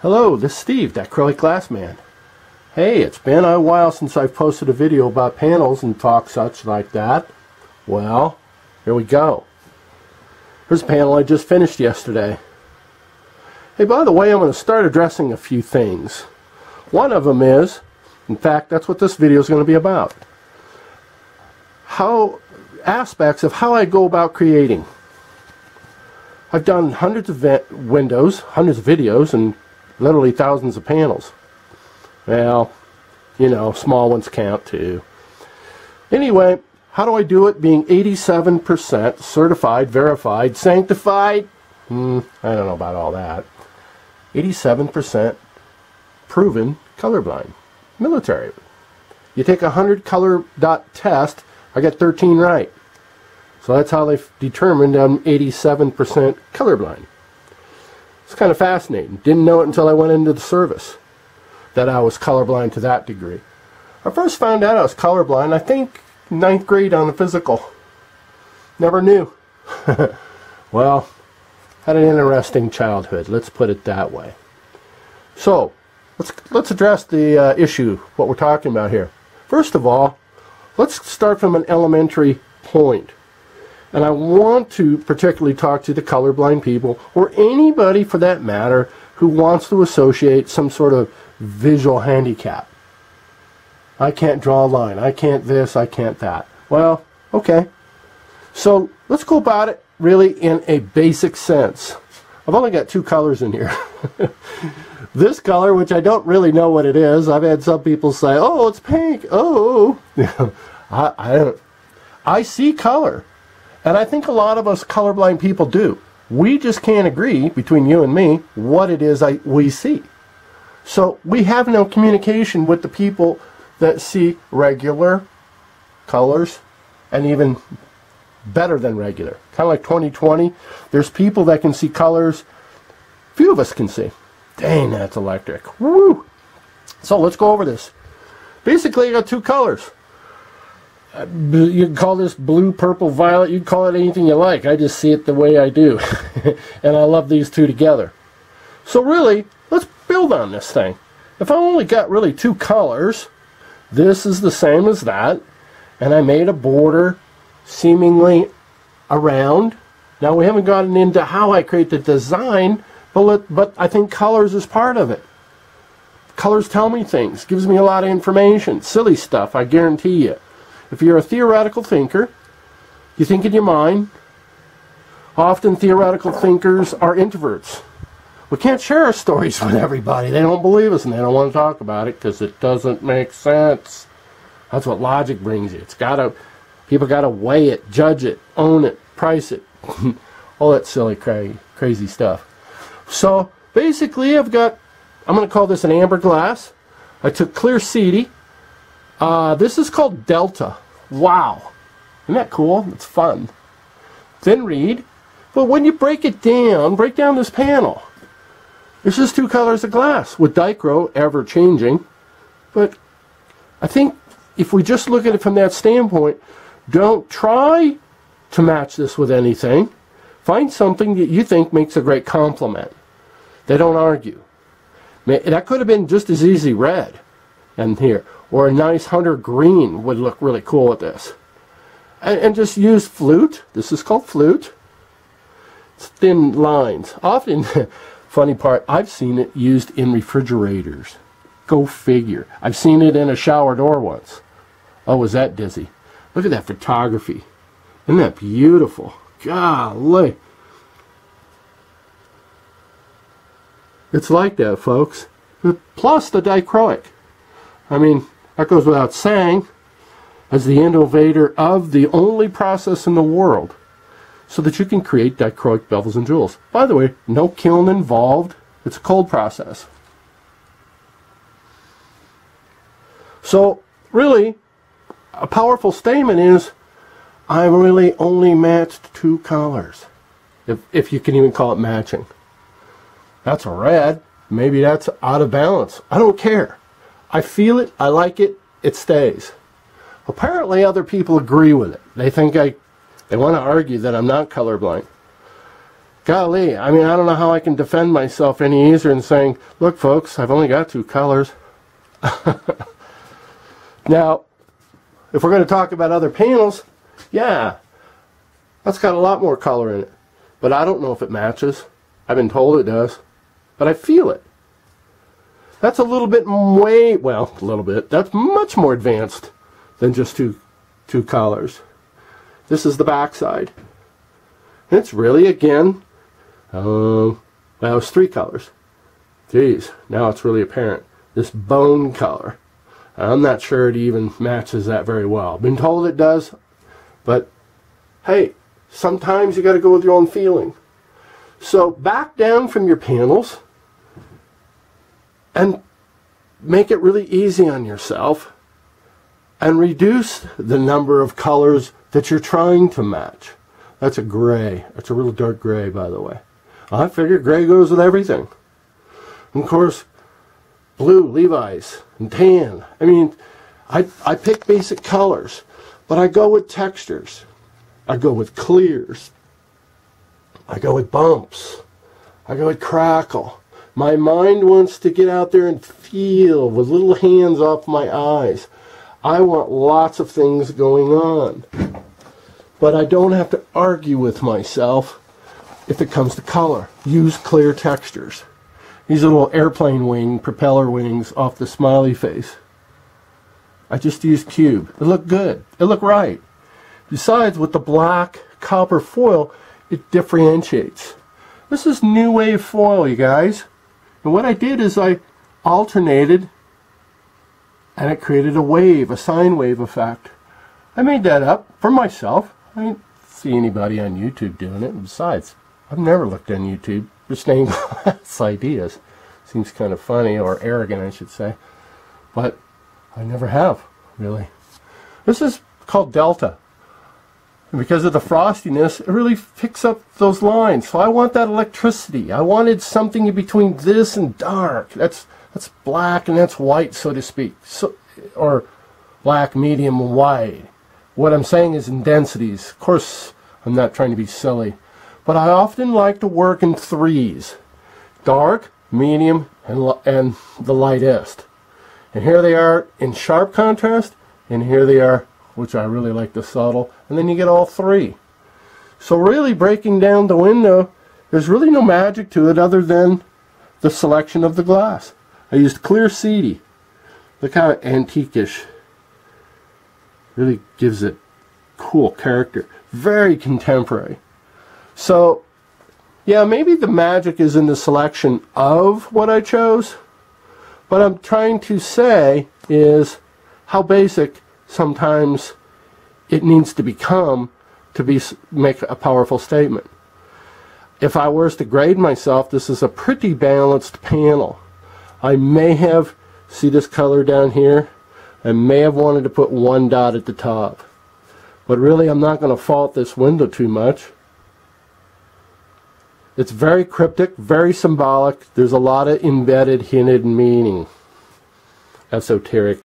Hello, this is Steve, the acrylic glass man. Hey, it's been a while since I've posted a video about panels and talk such like that. Well, here we go. Here's a panel I just finished yesterday. Hey, by the way, I'm going to start addressing a few things. One of them is, in fact, that's what this video is going to be about. Aspects of how I go about creating. I've done hundreds of videos, and literally thousands of panels. Well, you know, small ones count too. Anyway, how do I do it being 87% certified, verified, sanctified? I don't know about all that. 87% proven colorblind. Military. You take a 100 color dot test, I got 13 right. So that's how they've determined I'm 87% colorblind. It's kind of fascinating. Didn't know it until I went into the service that I was colorblind to that degree. I first found out I was colorblind, I think, 9th grade on the physical. Never knew. Well, had an interesting childhood, let's put it that way. So, let's address the issue, what we're talking about here. First of all, let's start from an elementary point. And I want to particularly talk to the colorblind people, or anybody for that matter, who wants to associate some sort of visual handicap. I can't draw a line, I can't this, I can't that. Well, okay. So let's go about it really in a basic sense. I've only got two colors in here. This color, which I don't really know what it is. I've had some people say, oh, it's pink. Oh, I see color. And I think a lot of us colorblind people do. We just can't agree, between you and me, what it is we see. So we have no communication with the people that see regular colors, and even better than regular. Kind of like 2020, there's people that can see colors few of us can see. Dang, that's electric. Woo! So let's go over this. Basically, I got two colors. You can call this blue, purple, violet. You can call it anything you like. I just see it the way I do. And I love these two together. So really, let's build on this thing. If I only got really two colors, this is the same as that. And I made a border seemingly around. Now we haven't gotten into how I create the design, but I think colors is part of it. Colors tell me things. Gives me a lot of information. Silly stuff, I guarantee you. If you're a theoretical thinker, you think in your mind. Often theoretical thinkers are introverts. We can't share our stories with everybody. They don't believe us and they don't want to talk about it because it doesn't make sense. That's what logic brings you. People gotta weigh it, judge it, own it, price it. All that silly crazy stuff. So basically I'm going to call this an amber glass. I took clear CD. This is called Delta. Wow. Isn't that cool? It's fun. Thin reed. But when you break down this panel, it's just two colors of glass with dichro ever changing. But I think if we just look at it from that standpoint, don't try to match this with anything. Find something that you think makes a great complement. They don't argue. That could have been just as easy red and here. Or a nice hunter green would look really cool with this. And just use flute. This is called flute. It's thin lines. Often, funny part, I've seen it used in refrigerators. Go figure. I've seen it in a shower door once. Oh, was that dizzy. Look at that photography. Isn't that beautiful? Golly. It's like that, folks. Plus the dichroic. I mean, that goes without saying, as the innovator of the only process in the world so that you can create dichroic bevels and jewels. By the way, no kiln involved. It's a cold process. So, really, a powerful statement is, I really only matched two colors. If you can even call it matching. That's a red. Maybe that's out of balance. I don't care. I feel it, I like it, it stays. Apparently other people agree with it. They think they want to argue that I'm not colorblind. golly, I mean, I don't know how I can defend myself any easier than saying, look folks, I've only got 2 colors. Now, if we're going to talk about other panels, yeah, that's got a lot more color in it. But I don't know if it matches. I've been told it does. But I feel it. That's a little bit well, a little bit. That's much more advanced than just two colors. This is the back side. And it's really, again, well, it's 3 colors. Geez, now it's really apparent. This bone color. I'm not sure it even matches that very well. Been told it does, but hey, sometimes you got to go with your own feeling. So back down from your panels and make it really easy on yourself and reduce the number of colors that you're trying to match. That's a gray. That's a real dark gray, by the way. I figure gray goes with everything. And of course, blue, Levi's, and tan. I mean, I pick basic colors, but I go with textures. I go with clears. I go with bumps. I go with crackle. My mind wants to get out there and feel with little hands off my eyes. I want lots of things going on. But I don't have to argue with myself if it comes to color. Use clear textures. These little airplane wing, propeller wings off the smiley face. I just used cube. It looked good. It looked right. Besides, with the black copper foil, it differentiates. This is new wave foil, you guys. And what I did is I alternated, and it created a wave, a sine wave effect. I made that up for myself. I didn't see anybody on YouTube doing it. And besides, I've never looked on YouTube for stained glass ideas. Seems kind of funny, or arrogant, I should say. But I never have, really. This is called Delta. And because of the frostiness, it really picks up those lines. So I want that electricity. I wanted something in between this and dark. That's black and that's white, so to speak. So, or black, medium, and white. What I'm saying is in densities. Of course, I'm not trying to be silly. But I often like to work in 3s. Dark, medium, and the lightest. And here they are in sharp contrast, and here they are, which I really like the subtle, and then you get all 3. So really breaking down the window, there's really no magic to it other than the selection of the glass. I used clear seedy. Look how antique-ish. Really gives it cool character. Very contemporary. So, yeah, maybe the magic is in the selection of what I chose. What I'm trying to say is how basic sometimes it needs to become to make a powerful statement. If I was to grade myself, this is a pretty balanced panel. I may have, see this color down here? I may have wanted to put 1 dot at the top. But really, I'm not going to fault this window too much. It's very cryptic, very symbolic. There's a lot of embedded, hinted meaning. Esoteric.